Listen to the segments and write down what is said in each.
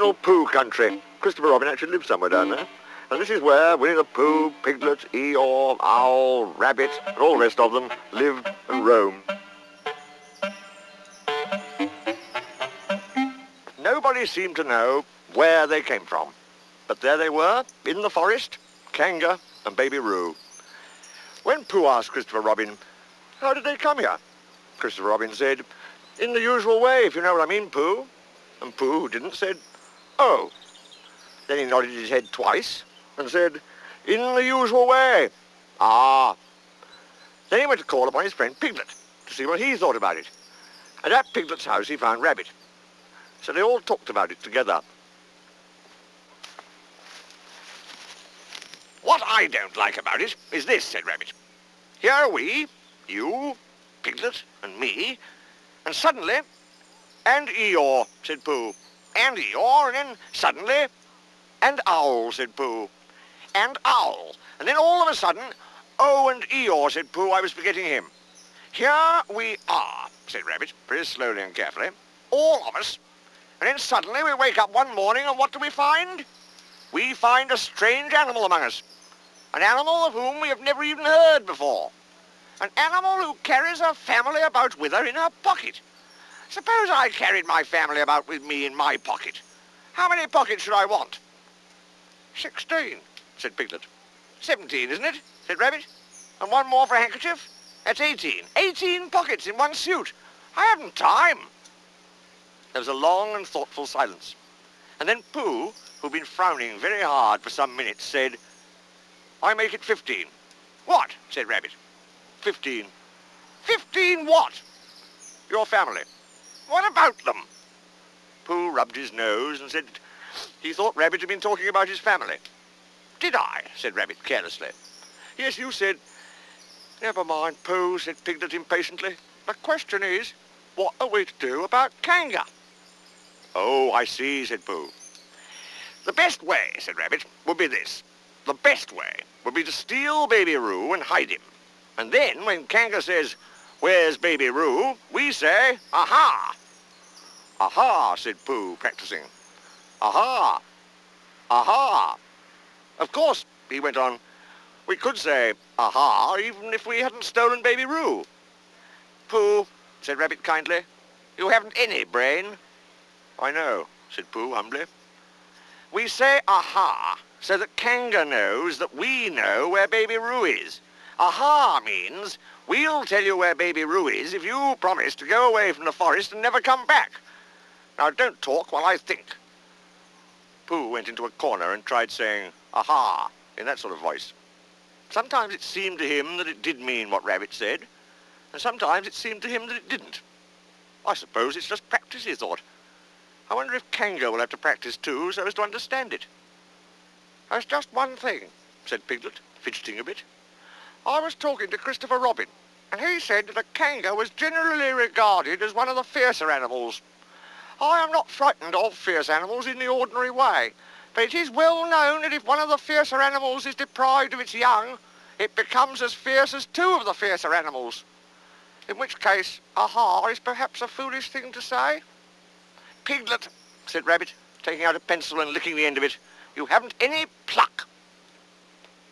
original Pooh country. Christopher Robin actually lived somewhere down there. And this is where Winnie the Pooh, Piglet, Eeyore, Owl, Rabbit, and all the rest of them lived and roamed. Nobody seemed to know where they came from. But there they were, in the forest, Kanga and Baby Roo. When Pooh asked Christopher Robin, "How did they come here?" Christopher Robin said, "In the usual way, if you know what I mean, Pooh." And Pooh, who didn't, said, "Oh." Then he nodded his head twice and said, "In the usual way." "Ah." Then he went to call upon his friend Piglet to see what he thought about it. And at Piglet's house he found Rabbit. So they all talked about it together. "What I don't like about it is this," said Rabbit. "Here are we, you, Piglet, and me, and suddenly..." "And Eeyore," said Pooh. "And Eeyore, and then suddenly..." "And Owl," said Pooh. "And Owl, and then all of a sudden..." "Oh, and Eeyore," said Pooh, "I was forgetting him." "Here we are," said Rabbit, very slowly and carefully, "all of us, and then suddenly we wake up one morning, and what do we find? We find a strange animal among us. An animal of whom we have never even heard before. An animal who carries her family about with her in her pocket. Suppose I carried my family about with me in my pocket. How many pockets should I want?" "16, said Piglet. "17, isn't it?" said Rabbit. "And one more for a handkerchief? That's 18. 18 pockets in one suit. I haven't time." There was a long and thoughtful silence. And then Pooh, who'd been frowning very hard for some minutes, said, "I make it 15. "What?" said Rabbit. 15. 15 what? "Your family." "What about them?" Pooh rubbed his nose and said he thought Rabbit had been talking about his family. "Did I?" said Rabbit carelessly. "Yes, you said..." "Never mind, Pooh," said Piglet impatiently. "The question is, what are we to do about Kanga?" "Oh, I see," said Pooh. "The best way," said Rabbit, "would be this. The best way would be to steal Baby Roo and hide him. And then, when Kanga says, 'Where's Baby Roo?' we say, 'Aha!'" "Aha," said Pooh, practicing. "Aha! Aha!" "Of course," he went on, "we could say, 'Aha,' even if we hadn't stolen Baby Roo." "Pooh," said Rabbit kindly, "you haven't any brain." "I know," said Pooh humbly. "We say 'Aha' so that Kanga knows that we know where Baby Roo is. Aha means, we'll tell you where Baby Roo is if you promise to go away from the forest and never come back. Now don't talk while I think." Pooh went into a corner and tried saying, "Aha," in that sort of voice. Sometimes it seemed to him that it did mean what Rabbit said, and sometimes it seemed to him that it didn't. "I suppose it's just practice," he thought. "I wonder if Kanga will have to practice too, so as to understand it." "There's just one thing," said Piglet, fidgeting a bit. "I was talking to Christopher Robin, and he said that a Kanga was generally regarded as one of the fiercer animals. I am not frightened of fierce animals in the ordinary way, but it is well known that if one of the fiercer animals is deprived of its young, it becomes as fierce as two of the fiercer animals. In which case, aha is perhaps a foolish thing to say." "Piglet," said Rabbit, taking out a pencil and licking the end of it, "you haven't any pluck."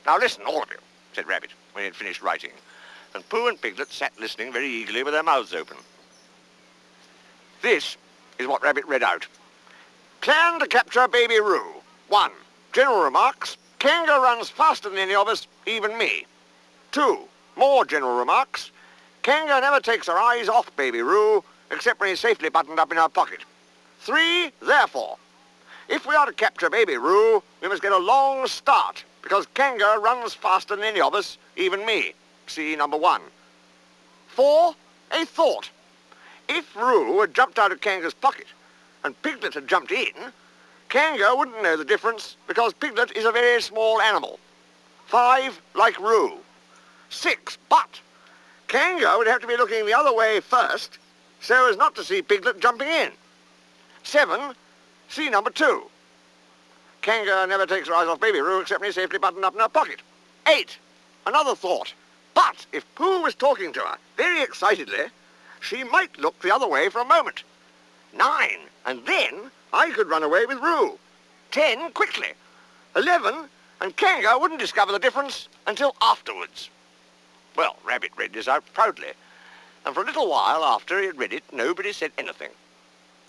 "Now listen, all of you," said Rabbit, when he had finished writing, and Pooh and Piglet sat listening very eagerly with their mouths open. This is what Rabbit read out. "Plan to capture Baby Roo. 1. General remarks. Kanga runs faster than any of us, even me. 2. More general remarks. Kanga never takes her eyes off Baby Roo, except when he's safely buttoned up in her pocket. 3. Therefore, if we are to capture Baby Roo, we must get a long start, because Kanga runs faster than any of us, even me. See number 1. 4. A thought. If Roo had jumped out of Kanga's pocket and Piglet had jumped in, Kanga wouldn't know the difference because Piglet is a very small animal. 5. Like Roo. 6. But Kanga would have to be looking the other way first so as not to see Piglet jumping in. 7. See number 2. Kanga never takes her eyes off Baby Roo except when he's safely buttoned up in her pocket. 8. Another thought. But if Pooh was talking to her very excitedly, she might look the other way for a moment. 9. And then I could run away with Roo. 10 quickly. 11, and Kanga wouldn't discover the difference until afterwards. Well, Rabbit read this out proudly, and for a little while after he had read it, nobody said anything.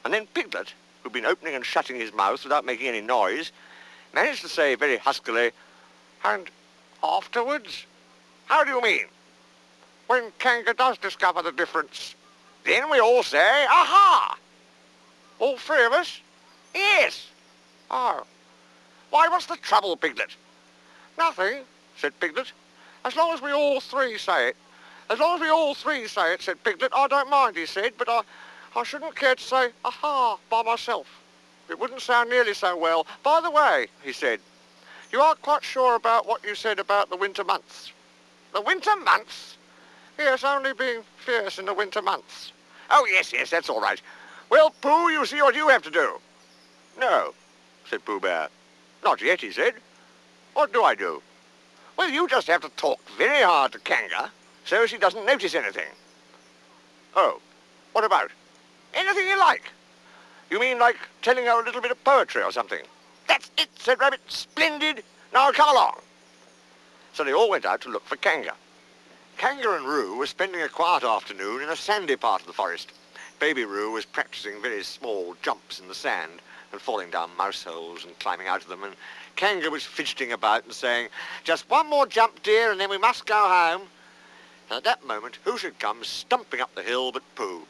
And then Piglet, who'd been opening and shutting his mouth without making any noise, managed to say very huskily, "And afterwards? How do you mean?" "When Kanga does discover the difference. Then we all say, aha!" "All three of us?" "Yes." "Oh. Why, what's the trouble, Piglet?" "Nothing," said Piglet. "As long as we all three say it." "As long as we all three say it," said Piglet. "I don't mind," he said, "but I shouldn't care to say, aha, by myself. It wouldn't sound nearly so well. By the way," he said, "you aren't quite sure about what you said about the winter months." "The winter months?" "Yes, only being fierce in the winter months." "Oh, yes, that's all right. Well, Pooh, you see what you have to do." "No," said Pooh Bear. "Not yet," he said. "What do I do?" "Well, you just have to talk very hard to Kanga so she doesn't notice anything." "Oh, what about?" "Anything you like." "You mean like telling her a little bit of poetry or something?" "That's it," said Rabbit. "Splendid. Now come along." So they all went out to look for Kanga. Kanga and Roo were spending a quiet afternoon in a sandy part of the forest. Baby Roo was practicing very small jumps in the sand and falling down mouse holes and climbing out of them, and Kanga was fidgeting about and saying, "Just one more jump, dear, and then we must go home." And at that moment, who should come stumping up the hill but Pooh.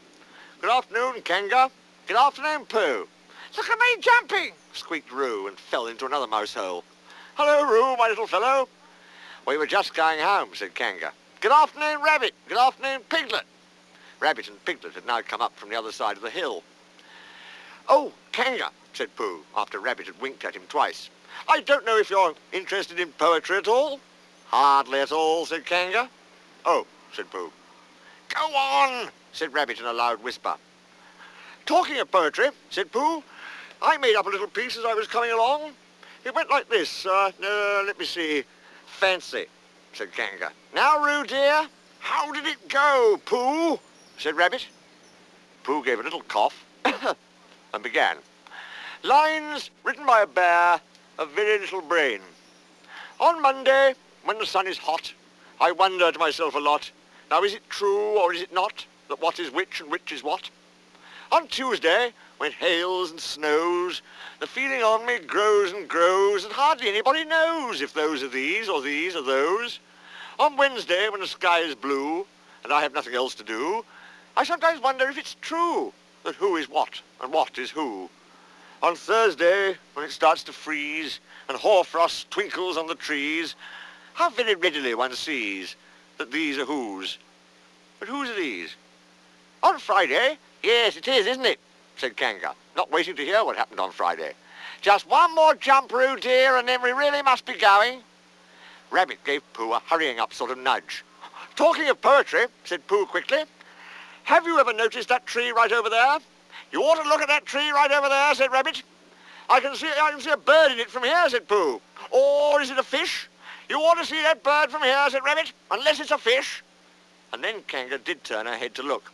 "Good afternoon, Kanga." "Good afternoon, Pooh." "Look at me jumping," squeaked Roo and fell into another mouse hole. "Hello, Roo, my little fellow." "We were just going home," said Kanga. "Good afternoon, Rabbit. Good afternoon, Piglet." Rabbit and Piglet had now come up from the other side of the hill. "Oh, Kanga," said Pooh, after Rabbit had winked at him twice. "I don't know if you're interested in poetry at all." "Hardly at all," said Kanga. "Oh," said Pooh. "Go on," said Rabbit in a loud whisper. "Talking of poetry," said Pooh, "I made up a little piece as I was coming along. It went like this. Let me see. Fancy," said Kanga. "Now, Roo, dear." "How did it go, Pooh?" said Rabbit. Pooh gave a little cough and began. "Lines written by a bear of very little brain. On Monday, when the sun is hot, I wonder to myself a lot, now is it true or is it not, that what is which and which is what? On Tuesday, when it hails and snows, the feeling on me grows and grows, and hardly anybody knows if those are these or these are those. On Wednesday, when the sky is blue, and I have nothing else to do, I sometimes wonder if it's true that who is what and what is who. On Thursday, when it starts to freeze and hoarfrost twinkles on the trees, how very readily one sees that these are whose. But whose are these? On Friday, yes, it is, isn't it?" said Kanga, not waiting to hear what happened on Friday. "Just one more jump, Roo, dear, and then we really must be going." Rabbit gave Pooh a hurrying up sort of nudge. "Talking of poetry," said Pooh quickly, "have you ever noticed that tree right over there?" "You ought to look at that tree right over there," said Rabbit. I can see a bird in it from here," said Pooh. "Or is it a fish?" "You ought to see that bird from here," said Rabbit, "unless it's a fish." And then Kanga did turn her head to look.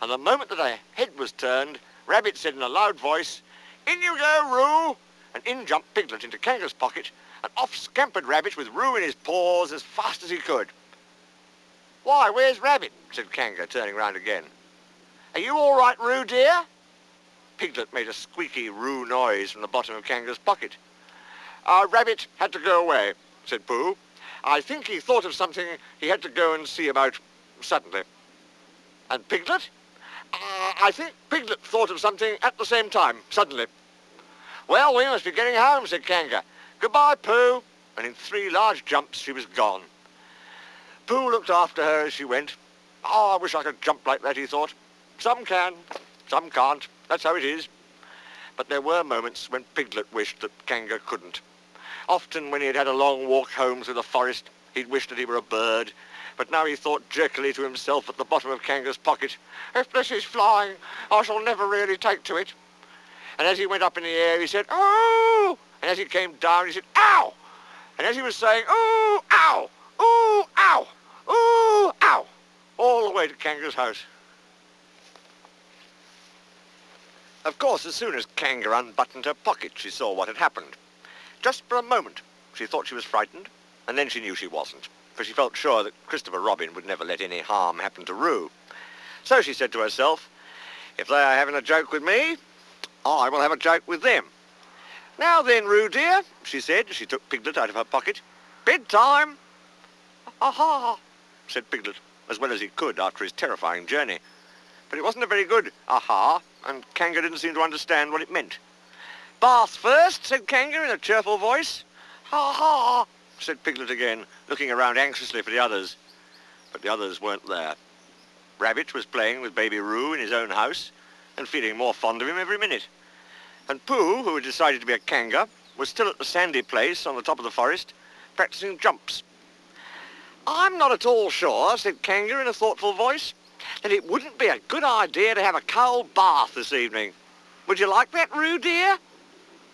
And the moment that her head was turned, Rabbit said in a loud voice, "In you go, Roo!" And in jumped Piglet into Kanga's pocket, and off scampered Rabbit with Roo in his paws as fast as he could. "Why, where's Rabbit?" said Kanga, turning round again. "Are you all right, Roo, dear?" Piglet made a squeaky Roo noise from the bottom of Kanga's pocket. "Rabbit had to go away," said Pooh. "I think he thought of something he had to go and see about suddenly." "And Piglet?" "I think Piglet thought of something at the same time, suddenly." "Well, we must be getting home," said Kanga. "Goodbye, Pooh." And in 3 large jumps she was gone. Pooh looked after her as she went. "Oh, I wish I could jump like that," he thought. "Some can, some can't. That's how it is." But there were moments when Piglet wished that Kanga couldn't. Often when he had had a long walk home through the forest, he'd wished that he were a bird. But now he thought jerkily to himself at the bottom of Kanga's pocket, "If this is flying, I shall never really take to it." And as he went up in the air, he said, "Oh!" And as he came down, he said, "Ow!" And as he was saying, "Ooh, ow! Ooh, ow! Ooh, ow!" all the way to Kanga's house. Of course, as soon as Kanga unbuttoned her pocket, she saw what had happened. Just for a moment, she thought she was frightened, and then she knew she wasn't, for she felt sure that Christopher Robin would never let any harm happen to Roo. So she said to herself, if they are having a joke with me, I will have a joke with them. Now then, Roo dear, she said as she took Piglet out of her pocket. Bedtime. Aha, said Piglet, as well as he could after his terrifying journey. But it wasn't a very good aha, and Kanga didn't seem to understand what it meant. Bath first, said Kanga in a cheerful voice. Ha ha, said Piglet again, looking around anxiously for the others. But the others weren't there. Rabbit was playing with baby Roo in his own house and feeling more fond of him every minute. And Pooh, who had decided to be a Kanga, was still at the sandy place on the top of the forest, practicing jumps. I'm not at all sure, said Kanga in a thoughtful voice, that it wouldn't be a good idea to have a cold bath this evening. Would you like that, Roo dear?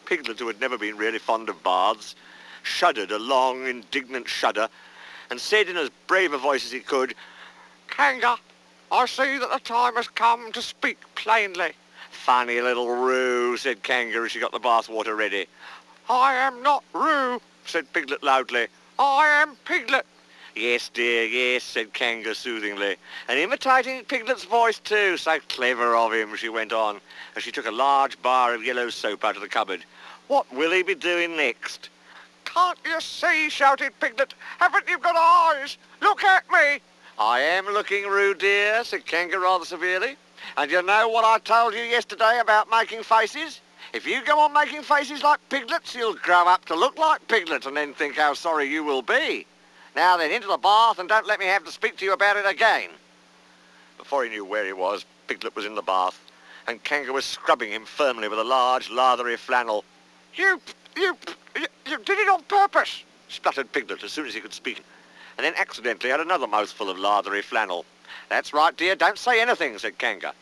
Piglet, who had never been really fond of baths, shuddered a long, indignant shudder and said in as brave a voice as he could, Kanga, I see that the time has come to speak plainly. Funny little Roo, said Kanga as she got the bath water ready. I am not Roo, said Piglet loudly. I am Piglet. Yes, dear, yes, said Kanga soothingly, and imitating Piglet's voice too. So clever of him, she went on, as she took a large bar of yellow soap out of the cupboard. What will he be doing next? Can't you see, shouted Piglet. Haven't you got eyes? Look at me. I am looking, Roo dear, said Kanga rather severely. And you know what I told you yesterday about making faces? If you go on making faces like Piglet's, you'll grow up to look like Piglet and then think how sorry you will be. Now then, into the bath and don't let me have to speak to you about it again. Before he knew where he was, Piglet was in the bath, and Kanga was scrubbing him firmly with a large, lathery flannel. You did it on purpose, spluttered Piglet as soon as he could speak, and then accidentally had another mouthful of lathery flannel. That's right, dear, don't say anything, said Kanga.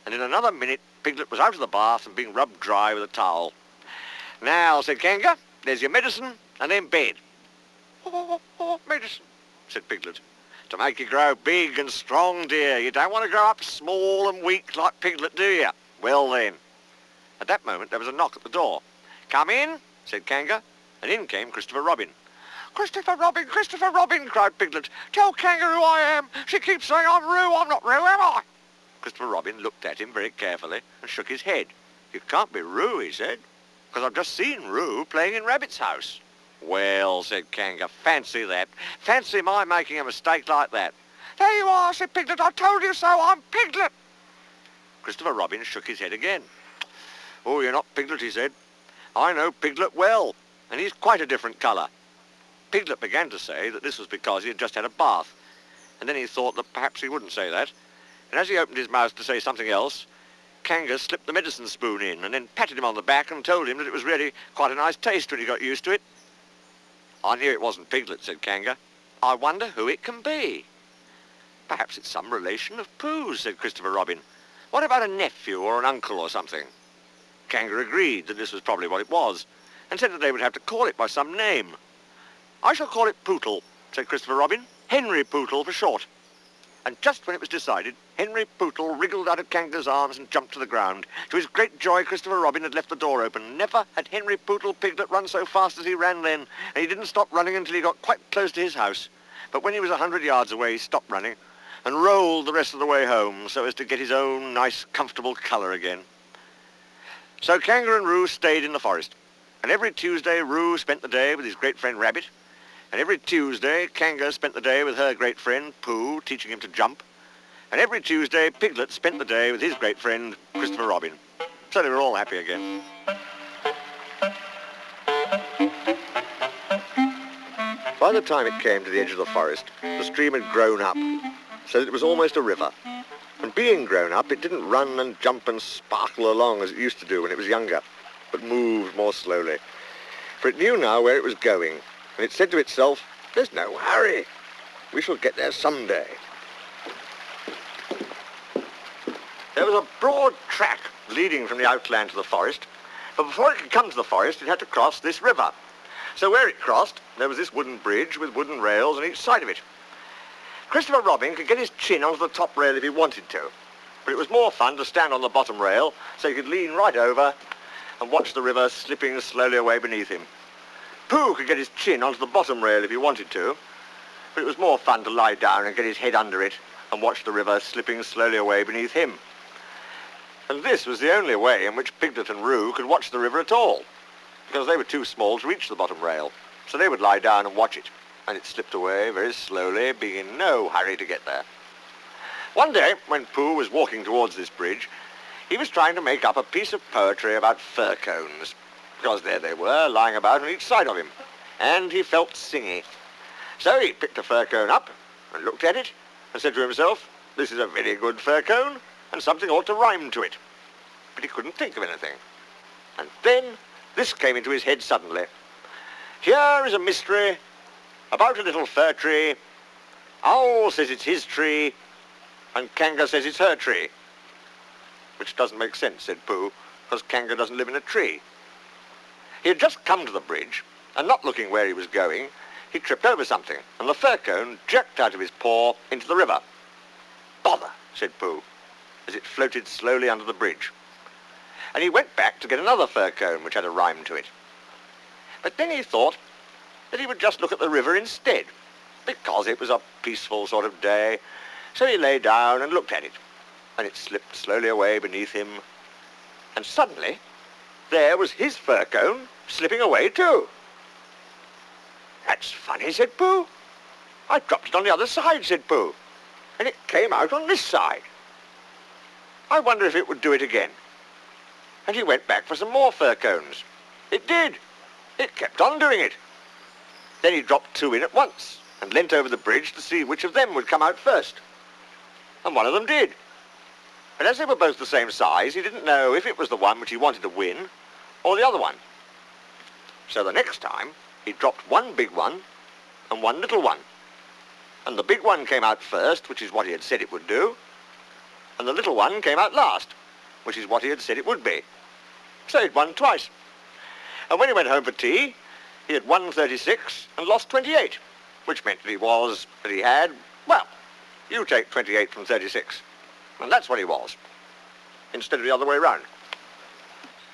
And in another minute, Piglet was out of the bath and being rubbed dry with a towel. Now, said Kanga, there's your medicine and then bed. Oh, medicine, said Piglet. To make you grow big and strong, dear. You don't want to grow up small and weak like Piglet, do you? Well, then. At that moment, there was a knock at the door. Come in, said Kanga, and in came Christopher Robin. Christopher Robin, cried Piglet. Tell Kanga who I am. She keeps saying I'm Roo. I'm not Roo, am I? Christopher Robin looked at him very carefully and shook his head. You can't be Roo, he said, because I've just seen Roo playing in Rabbit's house. Well, said Kanga, fancy that. Fancy my making a mistake like that. There you are, said Piglet. I told you so. I'm Piglet. Christopher Robin shook his head again. Oh, you're not Piglet, he said. I know Piglet well, and he's quite a different colour. Piglet began to say that this was because he had just had a bath, and then he thought that perhaps he wouldn't say that. And as he opened his mouth to say something else, Kanga slipped the medicine spoon in and then patted him on the back and told him that it was really quite a nice taste when he got used to it. I knew it wasn't Piglet, said Kanga. I wonder who it can be. Perhaps it's some relation of Pooh's, said Christopher Robin. What about a nephew or an uncle or something? Kanga agreed that this was probably what it was, and said that they would have to call it by some name. I shall call it Pootle, said Christopher Robin. Henry Pootle for short. And just when it was decided, Henry Pootle wriggled out of Kanga's arms and jumped to the ground. To his great joy, Christopher Robin had left the door open. Never had Henry Pootle Piglet run so fast as he ran then, and he didn't stop running until he got quite close to his house. But when he was 100 yards away, he stopped running and rolled the rest of the way home so as to get his own nice, comfortable colour again. So Kanga and Roo stayed in the forest, and every Tuesday Roo spent the day with his great friend Rabbit, and every Tuesday Kanga spent the day with her great friend Pooh, teaching him to jump, and every Tuesday Piglet spent the day with his great friend Christopher Robin. So they were all happy again. By the time it came to the edge of the forest, the stream had grown up, so that it was almost a river. And being grown up, it didn't run and jump and sparkle along as it used to do when it was younger, but moved more slowly. For it knew now where it was going, and it said to itself, there's no hurry. We shall get there someday. There was a broad track leading from the outland to the forest, but before it could come to the forest, it had to cross this river. So where it crossed, there was this wooden bridge with wooden rails on each side of it. Christopher Robin could get his chin onto the top rail if he wanted to, But it was more fun to stand on the bottom rail so he could lean right over and watch the river slipping slowly away beneath him. Pooh could get his chin onto the bottom rail if he wanted to, but it was more fun to lie down and get his head under it and watch the river slipping slowly away beneath him. And this was the only way in which Piglet and Roo could watch the river at all, because they were too small to reach the bottom rail, so they would lie down and watch it, and it slipped away very slowly, being in no hurry to get there. One day, when Pooh was walking towards this bridge, he was trying to make up a piece of poetry about fir cones, because there they were, lying about on each side of him, and he felt singy. So he picked a fir cone up and looked at it and said to himself, "This is a very good fir cone, and something ought to rhyme to it." But he couldn't think of anything. And then this came into his head suddenly. "Here is a mystery about a little fir tree. Owl says it's his tree, and Kanga says it's her tree." "Which doesn't make sense," said Pooh, "because Kanga doesn't live in a tree." He had just come to the bridge, and not looking where he was going, he tripped over something, and the fir cone jerked out of his paw into the river. "Bother," said Pooh, as it floated slowly under the bridge. And he went back to get another fir cone which had a rhyme to it. But then he thought that he would just look at the river instead, because it was a peaceful sort of day. So he lay down and looked at it, and it slipped slowly away beneath him, and suddenly there was his fir cone slipping away too. "That's funny," said Pooh. "I dropped it on the other side," said Pooh, "and it came out on this side. I wonder if it would do it again." And he went back for some more fir cones. It did. It kept on doing it. Then he dropped two in at once and leant over the bridge to see which of them would come out first. And one of them did. And as they were both the same size, he didn't know if it was the one which he wanted to win or the other one. So the next time, he dropped one big one and one little one. And the big one came out first, which is what he had said it would do, and the little one came out last, which is what he had said it would be. So he'd won twice. And when he went home for tea, he had won 36 and lost 28, which meant that he had, well, you take 28 from 36. And that's what he was, instead of the other way round.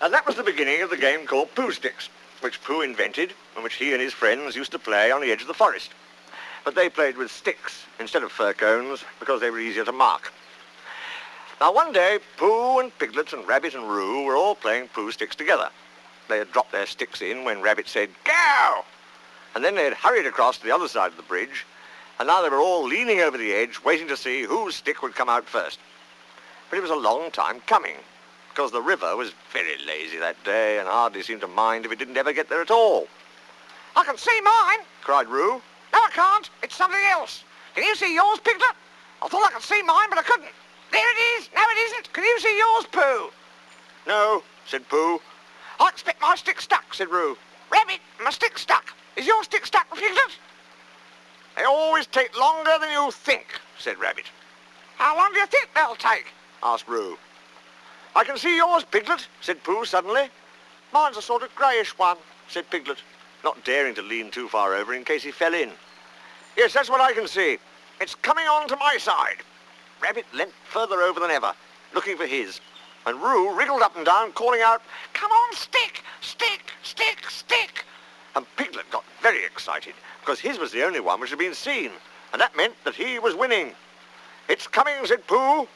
And that was the beginning of the game called Pooh Sticks, which Pooh invented and which he and his friends used to play on the edge of the forest. But they played with sticks instead of fir cones because they were easier to mark. Now one day, Pooh and Piglet and Rabbit and Roo were all playing Pooh Sticks together. They had dropped their sticks in when Rabbit said, "Go!" And then they had hurried across to the other side of the bridge, and now they were all leaning over the edge, waiting to see whose stick would come out first. But it was a long time coming, because the river was very lazy that day and hardly seemed to mind if it didn't ever get there at all. "I can see mine," cried Roo. "No, I can't. It's something else. Can you see yours, Piglet? I thought I could see mine, but I couldn't. There it is. No, it isn't. Can you see yours, Pooh?" "No," said Pooh. "I expect my stick stuck," said Roo. "Rabbit, my stick stuck. Is your stick stuck, Piglet?" "They always take longer than you think," said Rabbit. "How long do you think they'll take?" asked Roo. "I can see yours, Piglet," said Pooh suddenly. "Mine's a sort of greyish one," said Piglet, not daring to lean too far over in case he fell in. "Yes, that's what I can see. It's coming on to my side." Rabbit leant further over than ever, looking for his, and Roo wriggled up and down, calling out, "Come on, stick, stick, stick, stick." And Piglet got very excited, because his was the only one which had been seen, and that meant that he was winning. "It's coming," said Pooh.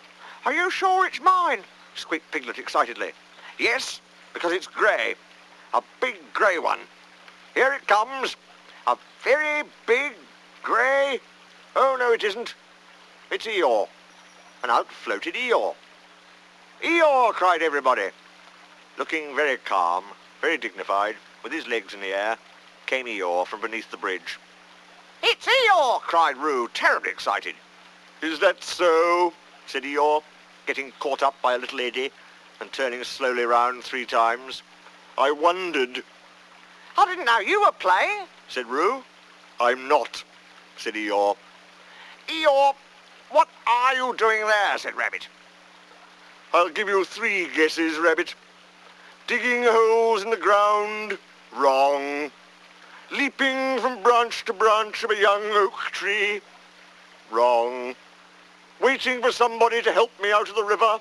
"Are you sure it's mine?" squeaked Piglet excitedly. "Yes, because it's grey, a big grey one. Here it comes, a very big grey... Oh, no, it isn't. It's Eeyore." And out floated Eeyore. "Eeyore!" cried everybody. Looking very calm, very dignified, with his legs in the air, came Eeyore from beneath the bridge. "It's Eeyore!" cried Roo, terribly excited. "Is that so?" said Eeyore, getting caught up by a little eddy and turning slowly round 3 times. "I wondered." "I didn't know you were playing," said Roo. "I'm not," said Eeyore. "Eeyore, what are you doing there?" said Rabbit. "I'll give you 3 guesses, Rabbit. Digging holes in the ground, wrong. Leaping from branch to branch of a young oak tree, wrong. Waiting waiting for somebody to help me out of the river?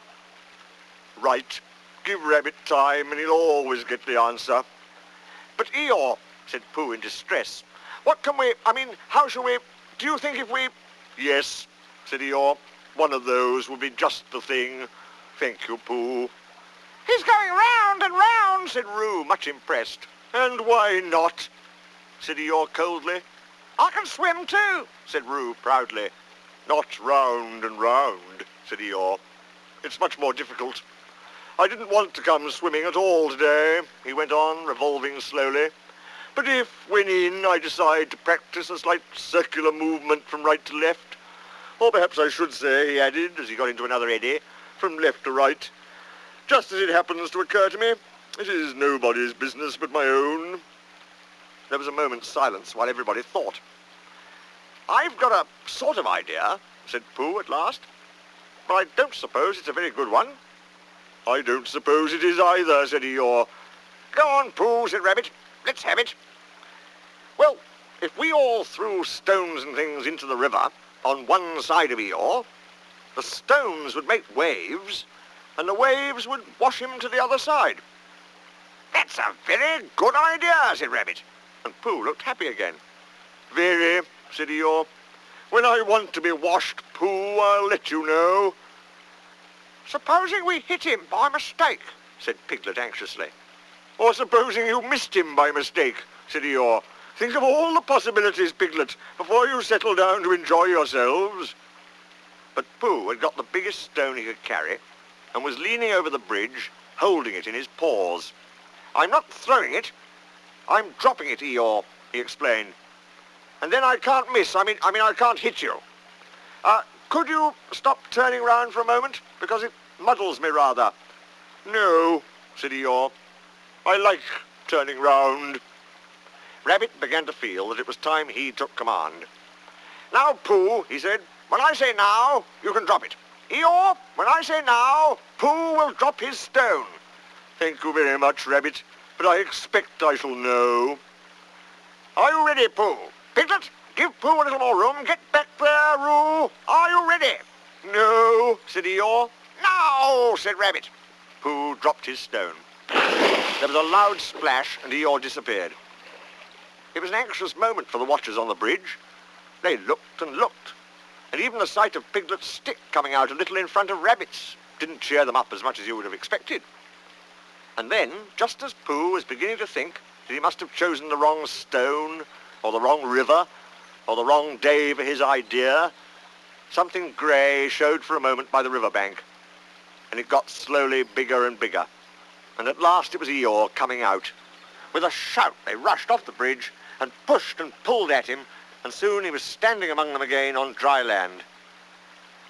Right. Give Rabbit time and he'll always get the answer. But Eeyore, said Pooh in distress, what can we, how shall we, do you think if we... Yes, said Eeyore, one of those would be just the thing. Thank you, Pooh. He's going round and round, said Roo, much impressed. And why not? Said Eeyore coldly. I can swim too, said Roo proudly. Not round and round, said Eeyore. It's much more difficult. I didn't want to come swimming at all today, he went on, revolving slowly. But if, when in, I decide to practice a slight circular movement from right to left, or perhaps I should say, he added, as he got into another eddy, from left to right, just as it happens to occur to me, it is nobody's business but my own. There was a moment's silence while everybody thought. I've got a sort of idea, said Pooh at last, but I don't suppose it's a very good one. I don't suppose it is either, said Eeyore. Go on, Pooh, said Rabbit. Let's have it. Well, if we all threw stones and things into the river on one side of Eeyore, the stones would make waves, and the waves would wash him to the other side. That's a very good idea, said Rabbit, and Pooh looked happy again. Very, said Eeyore. When I want to be washed, Pooh, I'll let you know. Supposing we hit him by mistake, said Piglet anxiously. Or supposing you missed him by mistake, said Eeyore. Think of all the possibilities, Piglet, before you settle down to enjoy yourselves. But Pooh had got the biggest stone he could carry and was leaning over the bridge, holding it in his paws. I'm not throwing it. I'm dropping it, Eeyore, he explained. And then I can't miss. I can't hit you. Could you stop turning round for a moment? Because it muddles me rather. No, said Eeyore. I like turning round. Rabbit began to feel that it was time he took command. Now, Pooh, he said, when I say now, you can drop it. Eeyore, when I say now, Pooh will drop his stone. Thank you very much, Rabbit, but I expect I shall know. Are you ready, Pooh? Piglet, give Pooh a little more room. Get back there, Roo. Are you ready? No, said Eeyore. No, said Rabbit. Pooh dropped his stone. There was a loud splash and Eeyore disappeared. It was an anxious moment for the watchers on the bridge. They looked and looked, and even the sight of Piglet's stick coming out a little in front of Rabbit's didn't cheer them up as much as you would have expected. And then, just as Pooh was beginning to think that he must have chosen the wrong stone, or the wrong river, or the wrong day for his idea, something grey showed for a moment by the riverbank, and it got slowly bigger and bigger. And at last it was Eeyore coming out. With a shout, they rushed off the bridge and pushed and pulled at him, and soon he was standing among them again on dry land.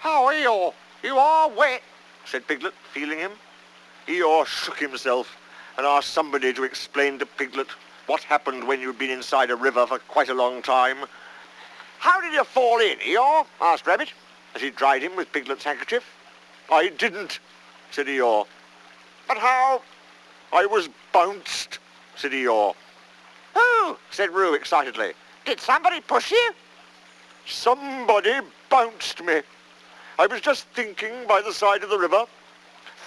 "Oh, Eeyore, you are wet," said Piglet, feeling him. Eeyore shook himself and asked somebody to explain to Piglet what happened when you'd been inside a river for quite a long time. "How did you fall in, Eeyore?" asked Rabbit, as he dried him with Piglet's handkerchief. "I didn't," said Eeyore. "But how?" "I was bounced," said Eeyore. "Who?" said Roo excitedly. "Did somebody push you?" "Somebody bounced me. I was just thinking by the side of the river,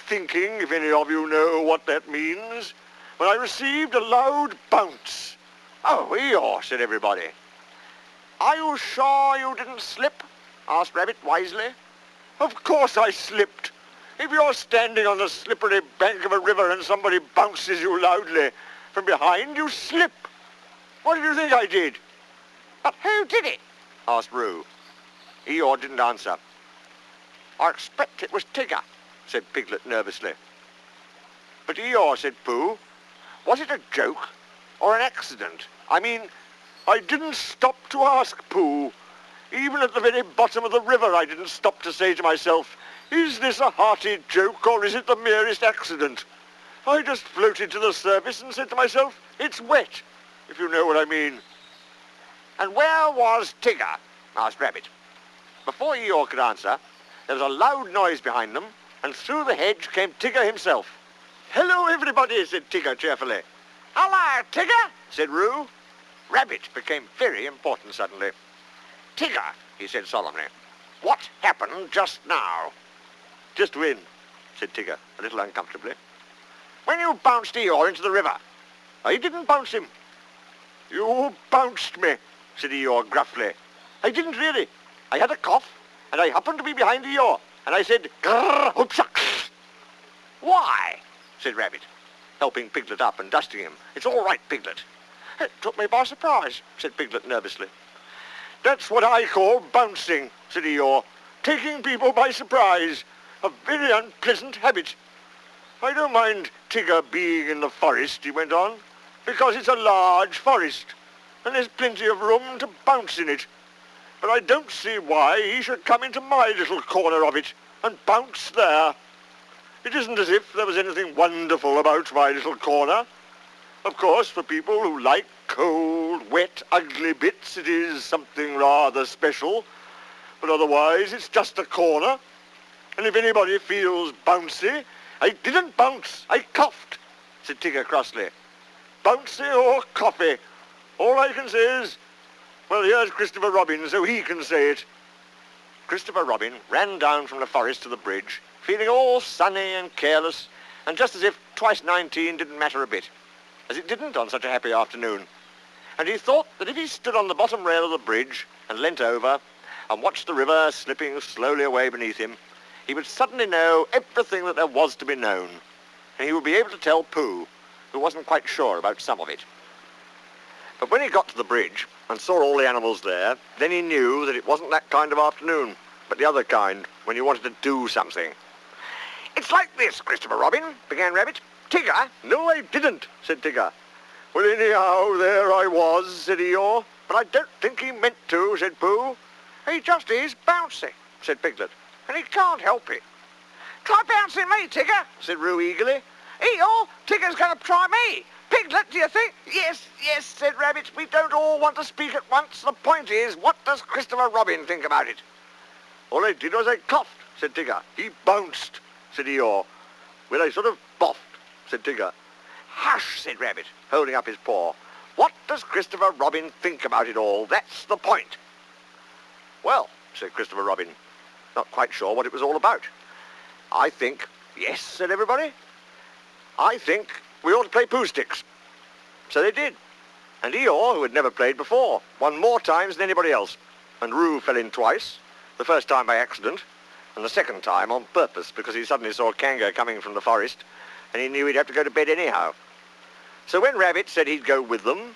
thinking, if any of you know what that means, when I received a loud bounce." "Oh, Eeyore," said everybody. "Are you sure you didn't slip?" asked Rabbit wisely. "Of course I slipped. If you're standing on the slippery bank of a river and somebody bounces you loudly from behind, you slip. What do you think I did?" "But who did it?" asked Roo. Eeyore didn't answer. "I expect it was Tigger," said Piglet nervously. "But Eeyore," said Pooh, "was it a joke or an accident? I didn't stop to ask, Pooh. Even at the very bottom of the river I didn't stop to say to myself, is this a hearty joke or is it the merest accident? I just floated to the surface and said to myself, it's wet, if you know what I mean." "And where was Tigger?" asked Rabbit. Before Eeyore could answer, there was a loud noise behind them, and through the hedge came Tigger himself. "Hello, everybody," said Tigger cheerfully. "Hello, Tigger," said Roo. Rabbit became very important suddenly. "Tigger," he said solemnly, what happened just now? Just when? Said Tigger, a little uncomfortably. When you bounced Eeyore into the river. I didn't bounce him. You bounced me, said Eeyore gruffly. I didn't really. I had a cough, and I happened to be behind Eeyore, and I said, grrr, hoopsa. Why? Said Rabbit, helping Piglet up and dusting him. It's all right, Piglet. It took me by surprise, said Piglet nervously. That's what I call bouncing, said Eeyore. Taking people by surprise. A very unpleasant habit. I don't mind Tigger being in the forest, he went on, because it's a large forest, and there's plenty of room to bounce in it. But I don't see why he should come into my little corner of it and bounce there. It isn't as if there was anything wonderful about my little corner. Of course, for people who like cold, wet, ugly bits, it is something rather special. But otherwise, it's just a corner. And if anybody feels bouncy, I didn't bounce, I coughed, said Tigger crossly. Bouncy or coffee, all I can say is, well, here's Christopher Robin, so he can say it. Christopher Robin ran down from the forest to the bridge, feeling all sunny and careless, and just as if twice 19 didn't matter a bit, as it didn't on such a happy afternoon. And he thought that if he stood on the bottom rail of the bridge and leant over and watched the river slipping slowly away beneath him, he would suddenly know everything that there was to be known, and he would be able to tell Pooh, who wasn't quite sure about some of it. But when he got to the bridge and saw all the animals there, then he knew that it wasn't that kind of afternoon, but the other kind, when you wanted to do something. It's like this, Christopher Robin, began Rabbit. Tigger? No, I didn't, said Tigger. Well, anyhow, there I was, said Eeyore, but I don't think he meant to, said Pooh. He just is bouncy, said Piglet, and he can't help it. Try bouncing me, Tigger, said Roo eagerly. Eeyore, Tigger's going to try me. Piglet, do you think? Yes, yes, said Rabbit. We don't all want to speak at once. The point is, what does Christopher Robin think about it? All I did was I coughed, said Tigger. He bounced, said Eeyore. Well, I sort of boffed, said Tigger. Hush, said Rabbit, holding up his paw. What does Christopher Robin think about it all? That's the point. Well, said Christopher Robin, not quite sure what it was all about. I think, yes, said everybody. I think we ought to play Pooh Sticks. So they did. And Eeyore, who had never played before, won more times than anybody else. And Roo fell in twice, the first time by accident, and the second time on purpose, because he suddenly saw Kanga coming from the forest, and he knew he'd have to go to bed anyhow. So when Rabbit said he'd go with them,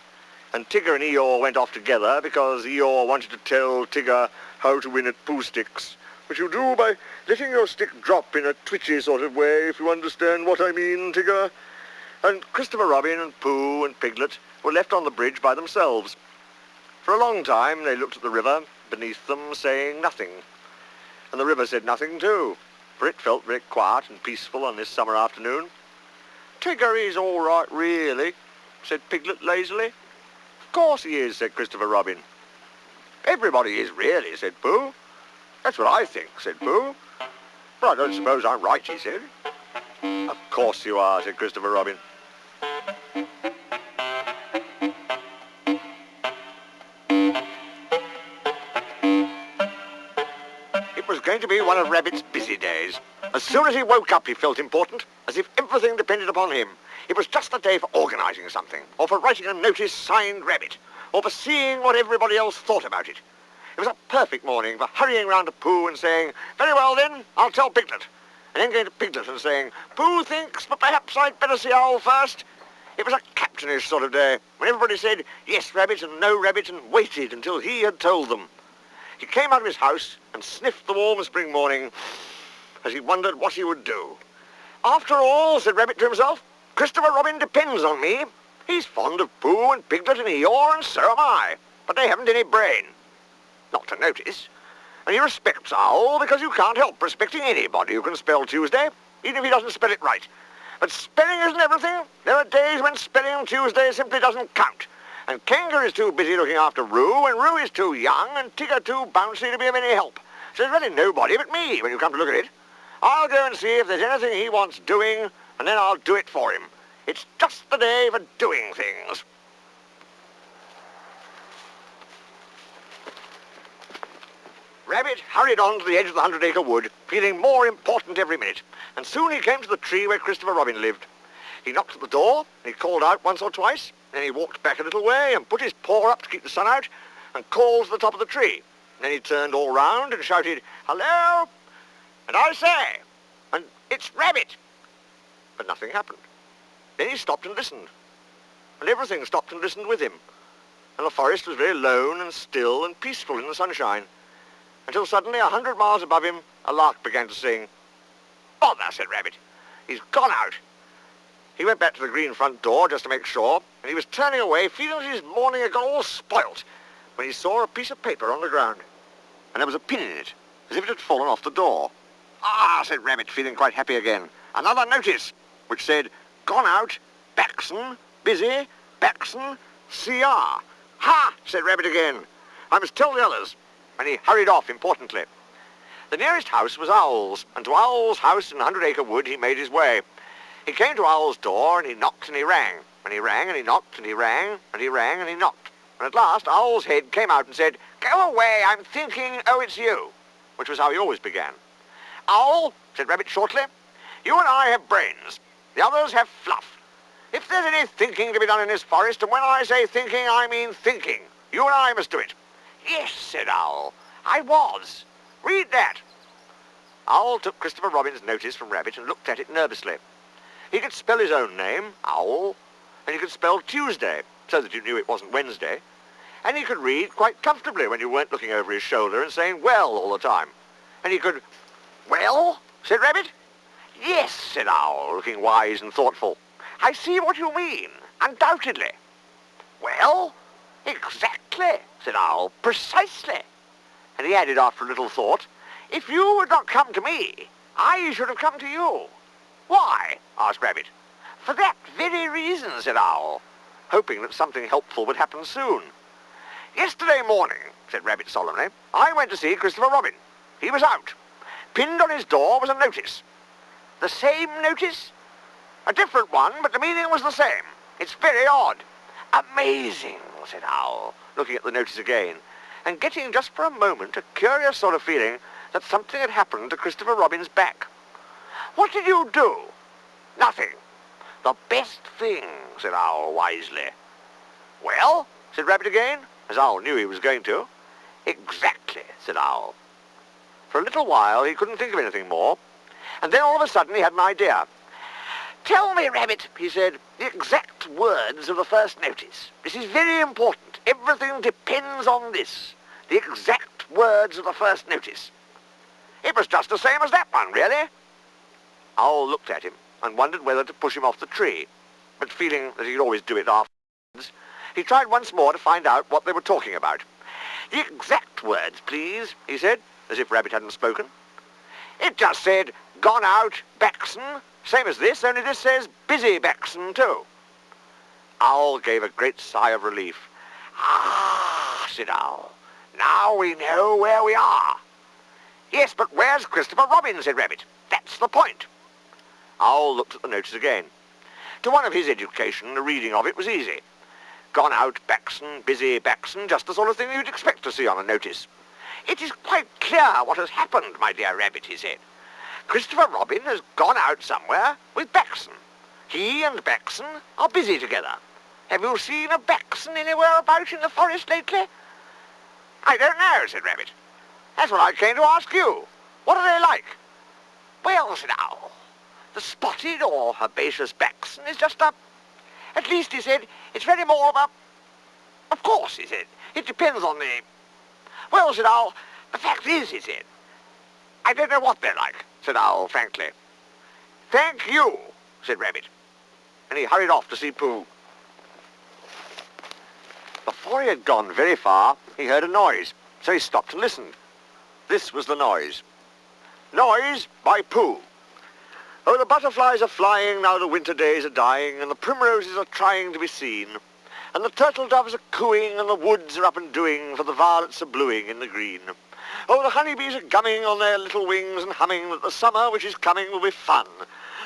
and Tigger and Eeyore went off together, because Eeyore wanted to tell Tigger how to win at Pooh Sticks, which you do by letting your stick drop in a twitchy sort of way, if you understand what I mean, Tigger. And Christopher Robin and Pooh and Piglet were left on the bridge by themselves. For a long time they looked at the river beneath them, saying nothing. And the river said nothing too, for it felt very quiet and peaceful on this summer afternoon. Tigger is all right, really, said Piglet lazily. Of course he is, said Christopher Robin. Everybody is really, said Pooh. That's what I think, said Pooh. But I don't suppose I'm right, he said. Of course you are, said Christopher Robin. It was going to be one of Rabbit's busy days. As soon as he woke up, he felt important, as if everything depended upon him. It was just a day for organising something, or for writing a notice signed Rabbit, or for seeing what everybody else thought about it. It was a perfect morning for hurrying round to Pooh and saying, very well then, I'll tell Piglet. And then going to Piglet and saying, Pooh thinks, but perhaps I'd better see Owl first. It was a captainish sort of day, when everybody said yes, Rabbit, and no, Rabbit, and waited until he had told them. He came out of his house and sniffed the warm spring morning as he wondered what he would do. After all, said Rabbit to himself, Christopher Robin depends on me. He's fond of Pooh and Piglet and Eeyore, and so am I. But they haven't any brain. Not to notice. And he respects Owl because you can't help respecting anybody who can spell Tuesday, even if he doesn't spell it right. But spelling isn't everything. There are days when spelling Tuesday simply doesn't count. And Kanga is too busy looking after Roo, and Roo is too young, and Tigger too bouncy to be of any help. So there's really nobody but me when you come to look at it. I'll go and see if there's anything he wants doing, and then I'll do it for him. It's just the day for doing things. Rabbit hurried on to the edge of the 100-acre wood, feeling more important every minute, and soon he came to the tree where Christopher Robin lived. He knocked at the door, and he called out once or twice, then he walked back a little way and put his paw up to keep the sun out, and called to the top of the tree. Then he turned all round and shouted, "Hello!" And I say, and it's Rabbit. But nothing happened. Then he stopped and listened, and everything stopped and listened with him, and the forest was very lone and still and peaceful in the sunshine, until suddenly, 100 miles above him, a lark began to sing. "Bother," said Rabbit. "He's gone out." He went back to the green front door just to make sure, and he was turning away, feeling that his morning had got all spoilt, when he saw a piece of paper on the ground, and there was a pin in it, as if it had fallen off the door. "Ah," said Rabbit, feeling quite happy again. "Another notice, which said, 'Gone out, Baxon, busy, Baxon, CR.' Ha!" said Rabbit again. "I must tell the others." And he hurried off importantly. The nearest house was Owl's, and to Owl's house in the 100-acre wood he made his way. He came to Owl's door, and he knocked and he rang, and he rang and he knocked, and he rang and he rang and he knocked. And at last Owl's head came out and said, "Go away, I'm thinking, oh, it's you," which was how he always began. "Owl," said Rabbit shortly, "you and I have brains. The others have fluff. If there's any thinking to be done in this forest, and when I say thinking, I mean thinking, you and I must do it." "Yes," said Owl, "I was. Read that." Owl took Christopher Robin's notice from Rabbit and looked at it nervously. He could spell his own name, Owl, and he could spell Tuesday, so that you knew it wasn't Wednesday, and he could read quite comfortably when you weren't looking over his shoulder and saying "well" all the time. And he could... "Well?" said Rabbit. "Yes," said Owl, looking wise and thoughtful. "I see what you mean, undoubtedly." "Well, exactly," said Owl, "precisely." And he added after a little thought, "If you had not come to me, I should have come to you." "Why?" asked Rabbit. "For that very reason," said Owl, hoping that something helpful would happen soon. "Yesterday morning," said Rabbit solemnly, "I went to see Christopher Robin. He was out. Pinned on his door was a notice." "The same notice?" "A different one, but the meaning was the same. It's very odd." "Amazing," said Owl, looking at the notice again, and getting just for a moment a curious sort of feeling that something had happened to Christopher Robin's back. "What did you do?" "Nothing." "The best thing," said Owl wisely. "Well?" said Rabbit again, as Owl knew he was going to. "Exactly," said Owl. For a little while he couldn't think of anything more, and then all of a sudden he had an idea. "Tell me, Rabbit," he said, "the exact words of the first notice. This is very important. Everything depends on this. The exact words of the first notice." "It was just the same as that one, really." Owl looked at him and wondered whether to push him off the tree, but feeling that he'd always do it afterwards, he tried once more to find out what they were talking about. "The exact words, please," he said, as if Rabbit hadn't spoken. "It just said, 'Gone out, Baxon,' same as this, only this says, 'busy Baxon,' too." Owl gave a great sigh of relief. "Ah," said Owl, "now we know where we are." "Yes, but where's Christopher Robin?" said Rabbit. "That's the point." Owl looked at the notice again. To one of his education, the reading of it was easy. Gone out, Baxon, busy Baxon, just the sort of thing you'd expect to see on a notice. "It is quite clear what has happened, my dear Rabbit," he said. "Christopher Robin has gone out somewhere with Baxon. He and Baxon are busy together. Have you seen a Baxon anywhere about in the forest lately?" "I don't know," said Rabbit. "That's what I came to ask you. What are they like?" "Well," said Owl, "the spotted or herbaceous Baxon is just a... At least," he said, "it's very more of a... Of course," he said, "it depends on the... Well," said Owl, "the fact is," he said, "I don't know what they're like," said Owl frankly. "Thank you," said Rabbit, and he hurried off to see Pooh. Before he had gone very far, he heard a noise, so he stopped and listened. This was the noise. Noise by Pooh. "Oh, the butterflies are flying, now the winter days are dying, and the primroses are trying to be seen, and the turtle doves are cooing, and the woods are up and doing, for the violets are bluing in the green. Oh, the honeybees are gumming on their little wings and humming that the summer which is coming will be fun.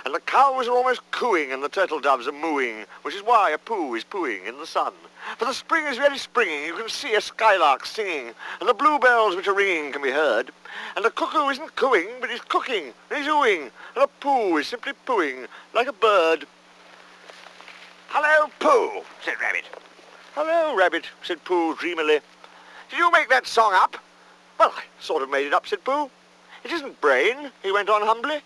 And the cows are almost cooing and the turtle doves are mooing, which is why a poo is pooing in the sun. For the spring is really springing, you can see a skylark singing, and the bluebells which are ringing can be heard. And the cuckoo isn't cooing, but he's cooking, and he's ooing, and a poo is simply pooing, like a bird. "Hello, Pooh," said Rabbit. "Hello, Rabbit," said Pooh dreamily. "Did you make that song up?" "Well, I sort of made it up," said Pooh. "It isn't brain," he went on humbly,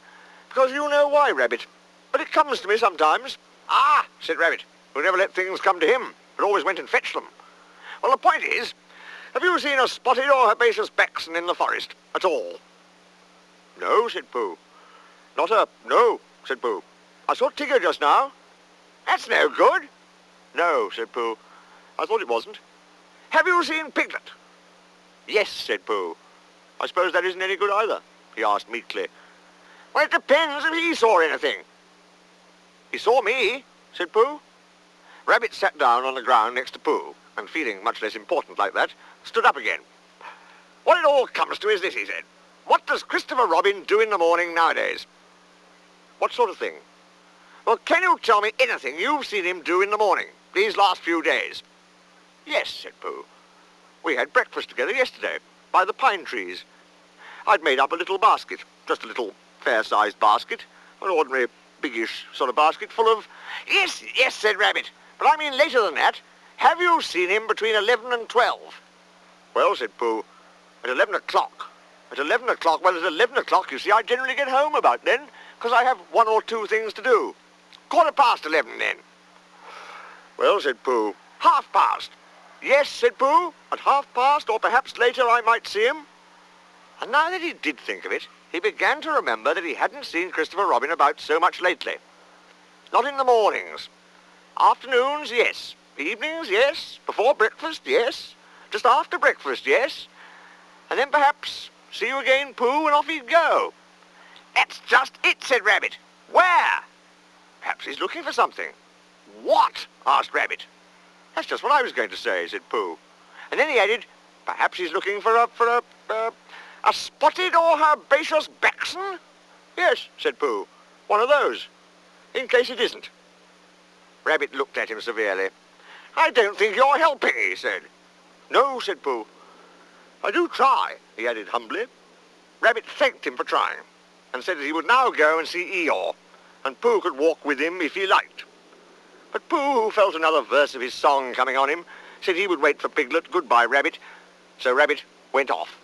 "because you know why, Rabbit. But it comes to me sometimes." "Ah," said Rabbit, who never let things come to him, but always went and fetched them. "Well, the point is, have you seen a spotted or herbaceous baxen in the forest at all?" "No," said Pooh. "No," said Pooh. "I saw Tigger just now." "That's no good." "No," said Pooh. "I thought it wasn't." "Have you seen Piglet?" "Yes," said Pooh. "I suppose that isn't any good either?" he asked meekly. "Well, it depends if he saw anything." "He saw me," said Pooh. Rabbit sat down on the ground next to Pooh, and feeling much less important like that, stood up again. "What it all comes to is this," he said. "What does Christopher Robin do in the morning nowadays?" "What sort of thing?" "Well, can you tell me anything you've seen him do in the morning, these last few days?" "Yes," said Pooh. "We had breakfast together yesterday, by the pine trees. I'd made up a little basket, just a little fair-sized basket, an ordinary biggish sort of basket full of—" "Yes, yes," said Rabbit, "but I mean later than that. Have you seen him between 11 and 12? "Well," said Pooh, "at 11 o'clock. At 11 o'clock, well, at 11 o'clock, you see, I generally get home about then, because I have one or two things to do. 11:15, then." "Well," said Pooh, "half-past." "Yes," said Pooh, "at half-past, or perhaps later, I might see him." And now that he did think of it, he began to remember that he hadn't seen Christopher Robin about so much lately. Not in the mornings. Afternoons, yes. Evenings, yes. Before breakfast, yes. Just after breakfast, yes. And then perhaps, "See you again, Pooh," and off he'd go. "That's just it," said Rabbit. "Where?" "Perhaps he's looking for something." "What?" asked Rabbit. "That's just what I was going to say," said Pooh. And then he added, "Perhaps he's looking for a spotted or herbaceous baxen?" "Yes," said Pooh, "one of those, in case it isn't." Rabbit looked at him severely. "I don't think you're helping," he said. "No," said Pooh. "I do try," he added humbly. Rabbit thanked him for trying, and said that he would now go and see Eeyore, and Pooh could walk with him if he liked. But Pooh, who felt another verse of his song coming on him, said he would wait for Piglet. Goodbye, Rabbit. So Rabbit went off.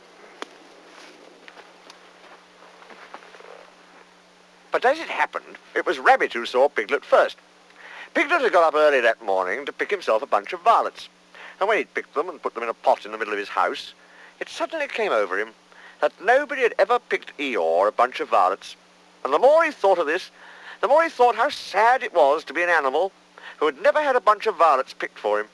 But as it happened, it was Rabbit who saw Piglet first. Piglet had got up early that morning to pick himself a bunch of violets, and when he'd picked them and put them in a pot in the middle of his house, it suddenly came over him that nobody had ever picked Eeyore a bunch of violets. And the more he thought of this, the more he thought how sad it was to be an animal who had never had a bunch of violets picked for him.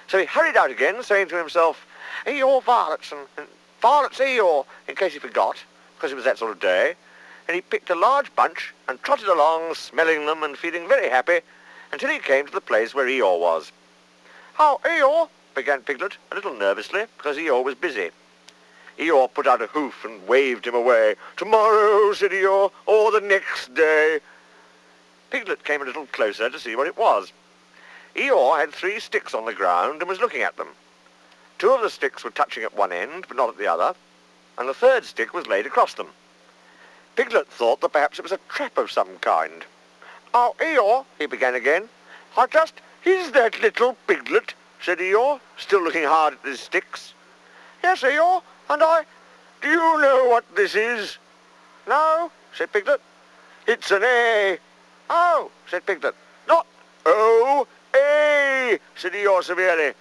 So he hurried out again, saying to himself, "Eeyore violets, and violets Eeyore," in case he forgot, because it was that sort of day. And he picked a large bunch and trotted along, smelling them and feeling very happy, until he came to the place where Eeyore was. "Oh, Eeyore," began Piglet, a little nervously, because Eeyore was busy. Eeyore put out a hoof and waved him away. "Tomorrow," said Eeyore, "or the next day." Piglet came a little closer to see what it was. Eeyore had 3 sticks on the ground and was looking at them. 2 of the sticks were touching at one end, but not at the other, and the 3rd stick was laid across them. Piglet thought that perhaps it was a trap of some kind. "Oh, Eeyore," he began again. "Is that little Piglet?" said Eeyore, still looking hard at his sticks. "Yes, Eeyore, and do you know what this is?" "No," said Piglet. "It's an A." "Oh," said Piglet. "Not O, A," said Eeyore severely.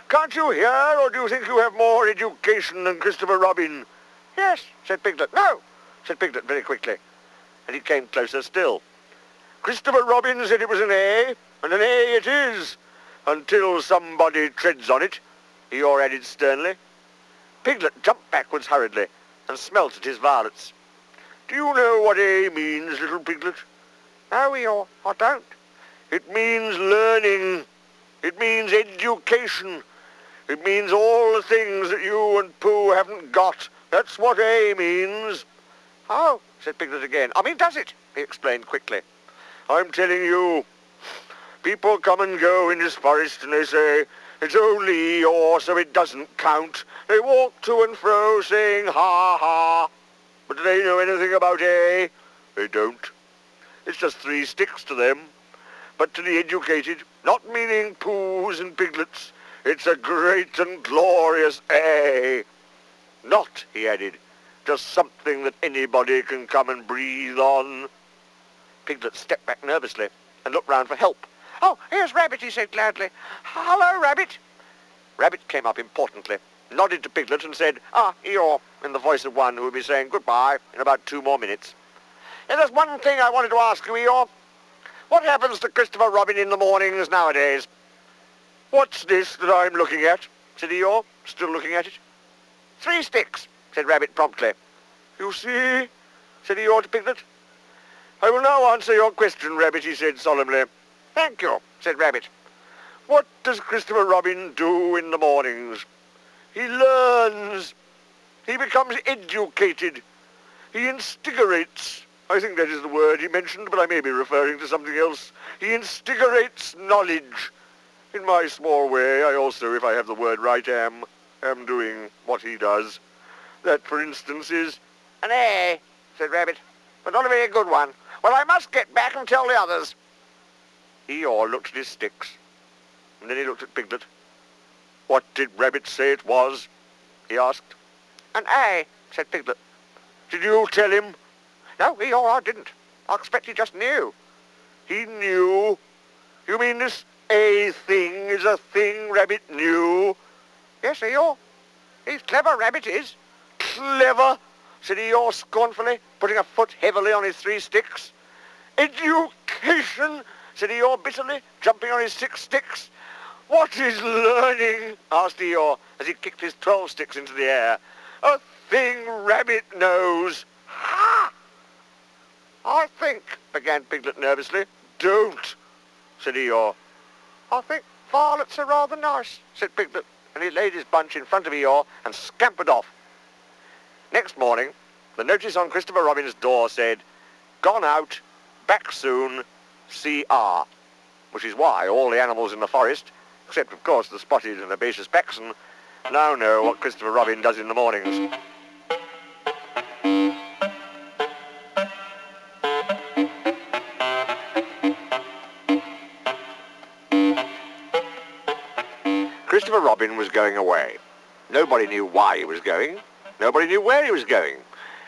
"Can't you hear, or do you think you have more education than Christopher Robin?" "Yes," said Piglet. "No," said Piglet very quickly, and he came closer still. "Christopher Robin said it was an A, and an A it is, until somebody treads on it," Eeyore added sternly. Piglet jumped backwards hurriedly and smelt at his violets. "Do you know what A means, little Piglet?" "No, Eeyore, I don't." "It means learning. It means education. It means all the things that you and Pooh haven't got. That's what A means." "Oh," said Piglet again. "I mean, does it?" he explained quickly. "I'm telling you. People come and go in this forest and they say, 'It's only Eeyore, so it doesn't count.' They walk to and fro saying, 'Ha, ha.' But do they know anything about A? They don't. It's just 3 sticks to them. But to the educated, not meaning Poohs and Piglets, it's a great and glorious A. Not," he added, "just something that anybody can come and breathe on." Piglet stepped back nervously and looked round for help. "Oh, here's Rabbit," he said gladly. "Hello, Rabbit." Rabbit came up importantly, nodded to Piglet and said, "Ah, Eeyore," in the voice of one who would be saying goodbye in about 2 more minutes. "And there's one thing I wanted to ask you, Eeyore. What happens to Christopher Robin in the mornings nowadays?" "What's this that I'm looking at?" said Eeyore, still looking at it. "3 sticks," said Rabbit promptly. "You see," said Eeyore to Piglet. "I will now answer your question, Rabbit," he said solemnly. "Thank you," said Rabbit. "What does Christopher Robin do in the mornings? He learns. He becomes educated. He instigates. I think that is the word he mentioned, but I may be referring to something else. He instigates knowledge. In my small way, I also, if I have the word right, am doing what he does. That, for instance, is..." "An A," said Rabbit, "but not a very good one. Well, I must get back and tell the others." Eeyore looked at his sticks, and then he looked at Piglet. "What did Rabbit say it was?" he asked. "An A," said Piglet. "Did you tell him?" "No, Eeyore, I didn't. I expect he just knew." "He knew? You mean this A thing is a thing Rabbit knew?" "Yes, Eeyore. He's clever, Rabbit is." "Clever?" said Eeyore scornfully, putting a foot heavily on his 3 sticks. "Education?" said Eeyore bitterly, jumping on his 6 sticks. "What is learning?" asked Eeyore, as he kicked his 12 sticks into the air. "A thing Rabbit knows." "Ha! I think," began Piglet nervously. "Don't," said Eeyore. "I think violets are rather nice," said Piglet, and he laid his bunch in front of Eeyore and scampered off. Next morning, the notice on Christopher Robin's door said, "Gone out, back soon, C.R." Which is why all the animals in the forest, except of course the spotted and herbaceous Baxon, now know what Christopher Robin does in the mornings. Christopher Robin was going away. Nobody knew why he was going. Nobody knew where he was going.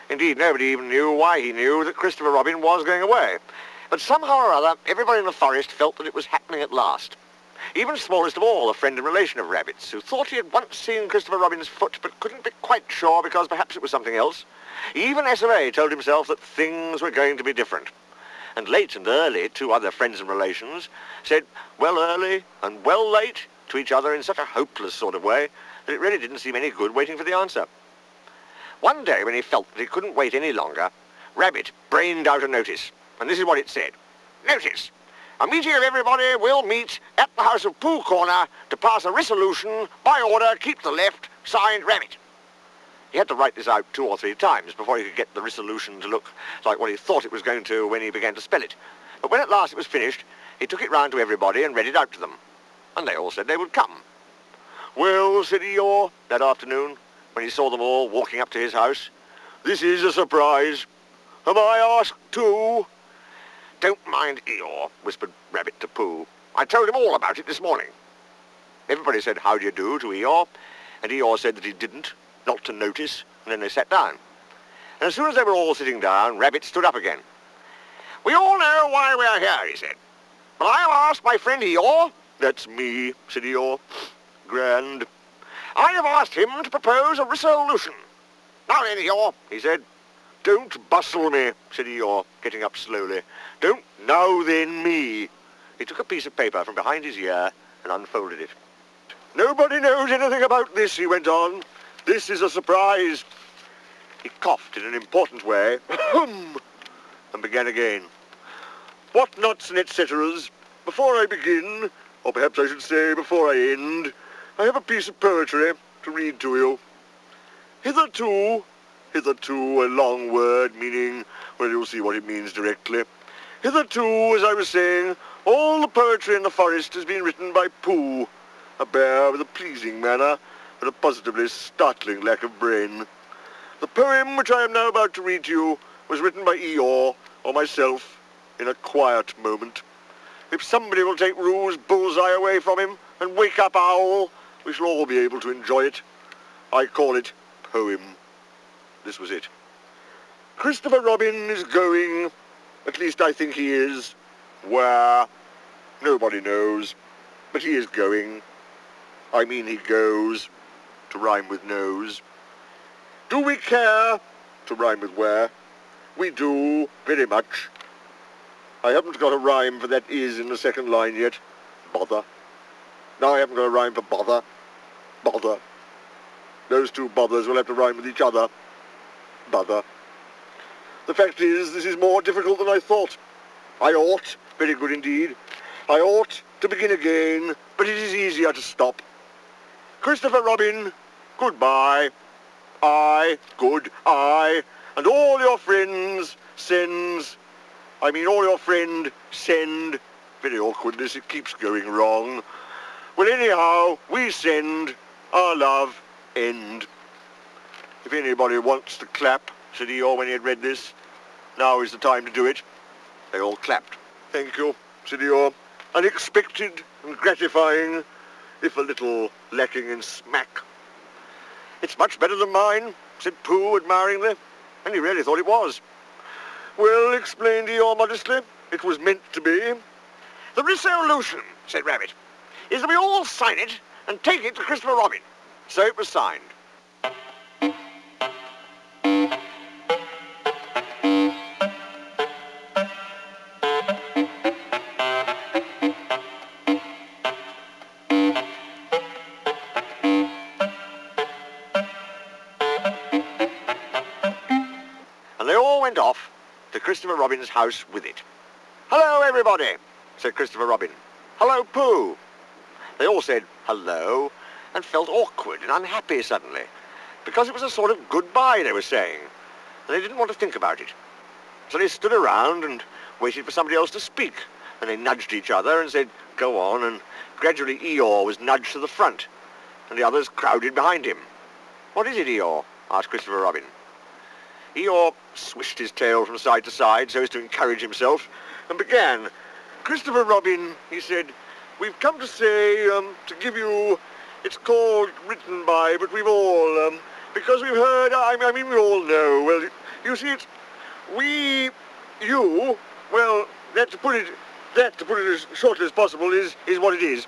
Indeed, nobody even knew why he knew that Christopher Robin was going away. But somehow or other, everybody in the forest felt that it was happening at last. Even smallest of all, a friend and relation of Rabbit's, who thought he had once seen Christopher Robin's foot, but couldn't be quite sure because perhaps it was something else. Even S.O.A. told himself that things were going to be different. And late and early, 2 other friends and relations said well early and well late to each other in such a hopeless sort of way that it really didn't seem any good waiting for the answer. One day, when he felt that he couldn't wait any longer, Rabbit brained out a notice, and this is what it said. "Notice. A meeting of everybody will meet at the house of Pooh Corner to pass a resolution, by order, keep the left, signed Rabbit." He had to write this out 2 or 3 times before he could get the resolution to look like what he thought it was going to when he began to spell it. But when at last it was finished, he took it round to everybody and read it out to them. And they all said they would come. "Well," said Eeyore that afternoon, when he saw them all walking up to his house, "this is a surprise. Am I asked too?" "Don't mind Eeyore," whispered Rabbit to Pooh. "I told him all about it this morning." Everybody said how do you do to Eeyore, and Eeyore said that he didn't, not to notice, and then they sat down. And as soon as they were all sitting down, Rabbit stood up again. "We all know why we are here," he said. "But I have asked my friend Eeyore—" "That's me," said Eeyore. "Grand." "I have asked him to propose a resolution. Now then, Eeyore," he said. "Don't bustle me," said Eeyore, getting up slowly. "Don't now then me." He took a piece of paper from behind his ear and unfolded it. "Nobody knows anything about this," he went on. "This is a surprise." He coughed in an important way, and began again. "What nots and et ceteras. Before I begin, or perhaps I should say before I end, I have a piece of poetry to read to you. Hitherto, Hitherto a long word meaning, well, you'll see what it means directly. Hitherto, as I was saying, all the poetry in the forest has been written by Pooh, a bear with a pleasing manner and a positively startling lack of brain. The poem which I am now about to read to you was written by Eeyore, or myself, in a quiet moment. If somebody will take Roo's bullseye away from him and wake up Owl, we shall all be able to enjoy it. I call it Poem. This was it. Christopher Robin is going, at least I think he is, where? Nobody knows, but he is going. I mean he goes, to rhyme with nose. Do we care? To rhyme with where. We do, very much. I haven't got a rhyme for that is in the second line yet. Bother. Now I haven't got a rhyme for bother. Bother. Those two bothers will have to rhyme with each other. Bother. The fact is, this is more difficult than I thought. I ought, very good indeed, I ought to begin again, but it is easier to stop. Christopher Robin, goodbye. Good, and all your friends sends, all your friend send, very awkward this, it keeps going wrong. Well, anyhow, we send our love end. If anybody wants to clap, said Eeyore when he had read this, now is the time to do it. They all clapped. Thank you, said Eeyore. Unexpected and gratifying, if a little lacking in smack. It's much better than mine, said Pooh admiringly, and he really thought it was. Well, explained Eeyore modestly, it was meant to be. The resolution, said Rabbit, is that we all sign it and take it to Christopher Robin. So it was signed. And they all went off to Christopher Robin's house with it. Hello, everybody, said Christopher Robin. Hello, Pooh. They all said hello and felt awkward and unhappy suddenly, because it was a sort of goodbye they were saying, and they didn't want to think about it. So they stood around and waited for somebody else to speak, and they nudged each other and said, go on, and gradually Eeyore was nudged to the front, and the others crowded behind him. What is it, Eeyore? Asked Christopher Robin. Eeyore swished his tail from side to side so as to encourage himself, and began. Christopher Robin, he said, we've come to say, to give you, it's called written by, but we've all, because we've heard, I mean we all know, well, you see, it's, well, that to put it as shortly as possible is what it is.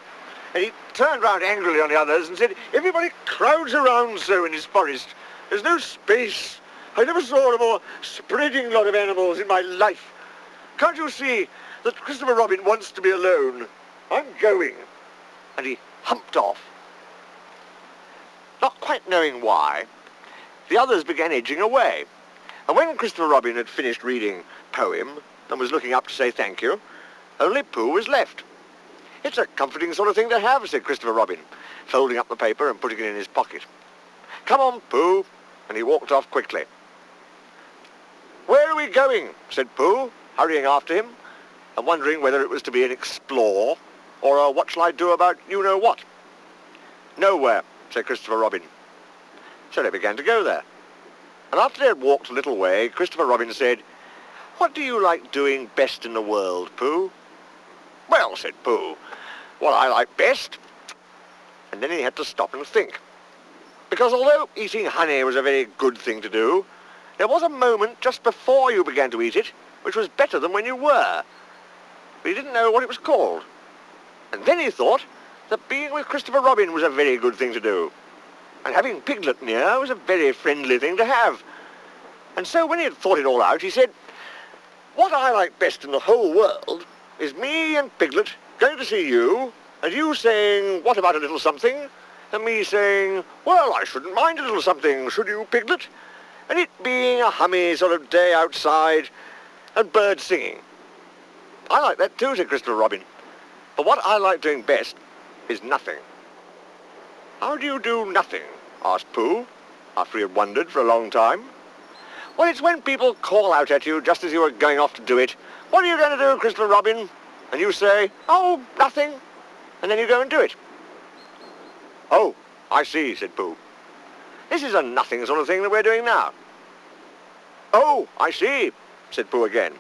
And he turned round angrily on the others and said, everybody crowds around so in his forest. There's no space. I never saw a more spreading lot of animals in my life. Can't you see that Christopher Robin wants to be alone? I'm going. And he humped off. Not quite knowing why, the others began edging away. And when Christopher Robin had finished reading Poem and was looking up to say thank you, only Pooh was left. It's a comforting sort of thing to have, said Christopher Robin, folding up the paper and putting it in his pocket. Come on, Pooh. And he walked off quickly. Where are we going? Said Pooh, hurrying after him, and wondering whether it was to be an explore or a what shall I do about you-know-what. Nowhere, said Christopher Robin. So they began to go there. And after they had walked a little way, Christopher Robin said, what do you like doing best in the world, Pooh? Well, said Pooh, what I like best. And then he had to stop and think. Because although eating honey was a very good thing to do, there was a moment just before you began to eat it which was better than when you were. But he didn't know what it was called. And then he thought that being with Christopher Robin was a very good thing to do. And having Piglet near was a very friendly thing to have. And so when he had thought it all out, he said, what I like best in the whole world is me and Piglet going to see you, and you saying, what about a little something? And me saying, well, I shouldn't mind a little something, should you, Piglet? And it being a hummy sort of day outside, and birds singing. I like that too, said Christopher Robin. But what I like doing best is nothing. How do you do nothing? Asked Pooh, after he had wondered for a long time. Well, it's when people call out at you just as you are going off to do it. What are you going to do, Christopher Robin? And you say, oh, nothing. And then you go and do it. Oh, I see, said Pooh. This is a nothing sort of thing that we're doing now. Oh, I see, said Pooh again.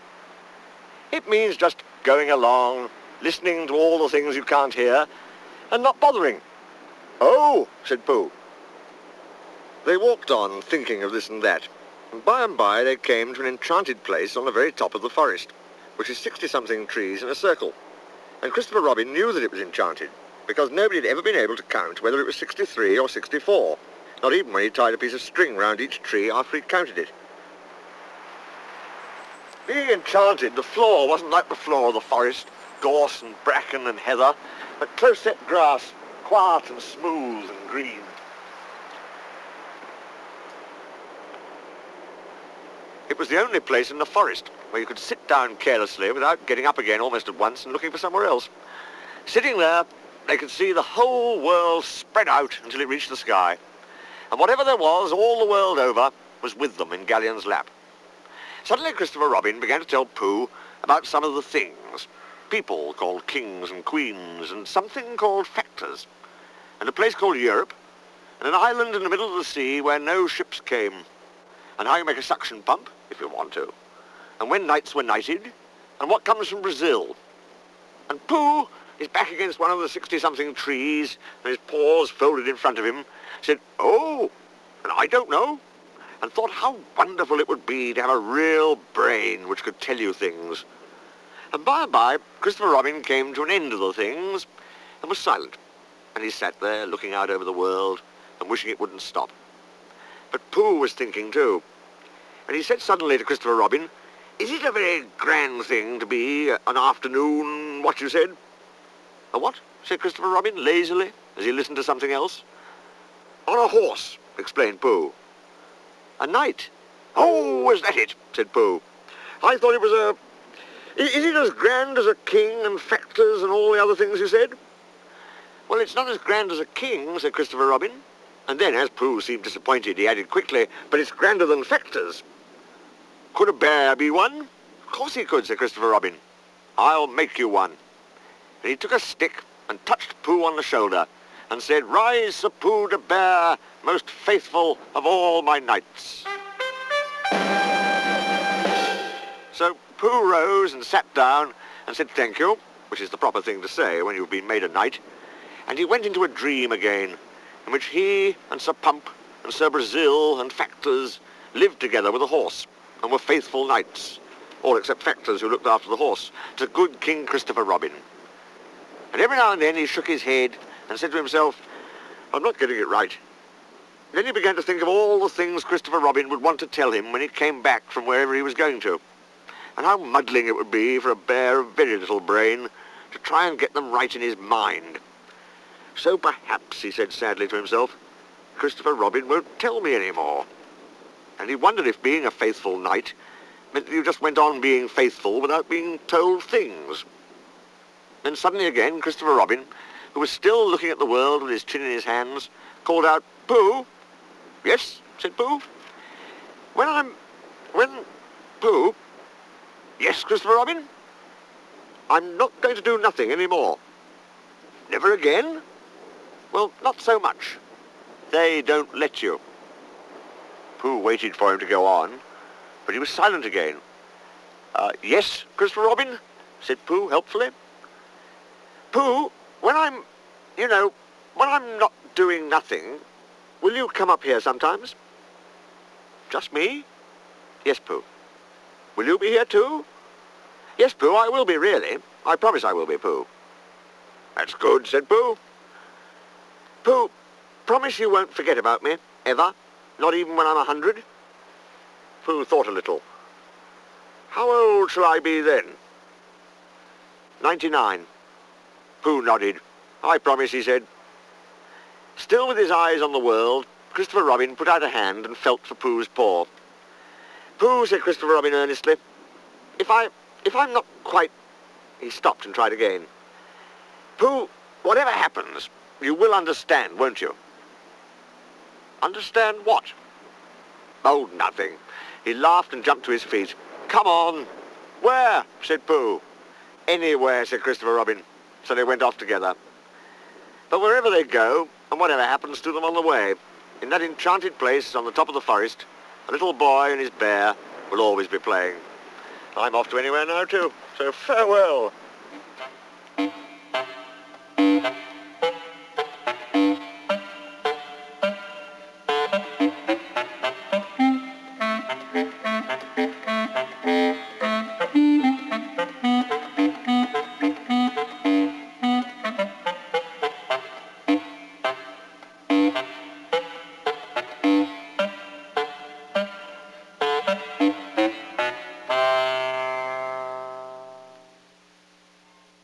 It means just going along, listening to all the things you can't hear, and not bothering. Oh, said Pooh. They walked on, thinking of this and that, and by they came to an enchanted place on the very top of the forest, which is 60-something trees in a circle. And Christopher Robin knew that it was enchanted, because nobody had ever been able to count whether it was 63 or 64, not even when he tied a piece of string round each tree after he'd counted it. Being enchanted, the floor wasn't like the floor of the forest, gorse and bracken and heather, but close-set grass, quiet and smooth and green. It was the only place in the forest where you could sit down carelessly without getting up again almost at once and looking for somewhere else. Sitting there, they could see the whole world spread out until it reached the sky. And whatever there was, all the world over, was with them in Galleon's lap. Suddenly Christopher Robin began to tell Pooh about some of the things. People called kings and queens, and something called factors, and a place called Europe, and an island in the middle of the sea where no ships came, and how you make a suction pump, if you want to, and when knights were knighted, and what comes from Brazil. And Pooh is back against one of the 60-something trees, and his paws folded in front of him, said, oh, and I don't know, and thought how wonderful it would be to have a real brain which could tell you things. And by, Christopher Robin came to an end of the things and was silent, and he sat there looking out over the world and wishing it wouldn't stop. But Pooh was thinking too, and he said suddenly to Christopher Robin, is it a very grand thing to be an afternoon, what you said? A what? Said Christopher Robin lazily, as he listened to something else. On a horse, explained Pooh. A knight? Oh, was that it? Said Pooh. I thought it was a... Is it as grand as a king and factors and all the other things you said? Well, it's not as grand as a king, said Christopher Robin. And then, as Pooh seemed disappointed, he added quickly, but it's grander than factors. Could a bear be one? Of course he could, said Christopher Robin. I'll make you one. And he took a stick and touched Pooh on the shoulder and said, rise, Sir Pooh the Bear, most faithful of all my knights. So Pooh rose and sat down and said thank you, which is the proper thing to say when you've been made a knight, and he went into a dream again, in which he and Sir Pump and Sir Brazil and Factors lived together with a horse and were faithful knights, all except Factors, who looked after the horse, to good King Christopher Robin. And every now and then he shook his head and said to himself, I'm not getting it right. And then he began to think of all the things Christopher Robin would want to tell him when he came back from wherever he was going to, and how muddling it would be for a bear of very little brain to try and get them right in his mind. So perhaps, he said sadly to himself, Christopher Robin won't tell me any more. And he wondered if being a faithful knight meant that you just went on being faithful without being told things. Then suddenly again, Christopher Robin, who was still looking at the world with his chin in his hands, called out, Pooh? Yes, said Pooh. Pooh? Yes, Christopher Robin? I'm not going to do nothing any more. Never again? Well, not so much. They don't let you. Pooh waited for him to go on, but he was silent again. Yes, Christopher Robin, said Pooh helpfully. Pooh, when I'm not doing nothing, will you come up here sometimes? Just me? Yes, Pooh. Will you be here too? Yes, Pooh, I will be really. I promise I will be, Pooh. That's good, said Pooh. Pooh, promise you won't forget about me, ever? Not even when I'm 100? Pooh thought a little. How old shall I be then? 99. Pooh nodded. I promise, he said. Still with his eyes on the world, Christopher Robin put out a hand and felt for Pooh's paw. Pooh, said Christopher Robin earnestly, if I'm not quite... He stopped and tried again. Pooh, whatever happens, you will understand, won't you? Understand what? Oh, nothing. He laughed and jumped to his feet. "Come on." "Where?" said Pooh. "Anywhere," said Christopher Robin. So they went off together. But wherever they go, and whatever happens to them on the way, in that enchanted place on the top of the forest, a little boy and his bear will always be playing. I'm off to anywhere now too, so farewell.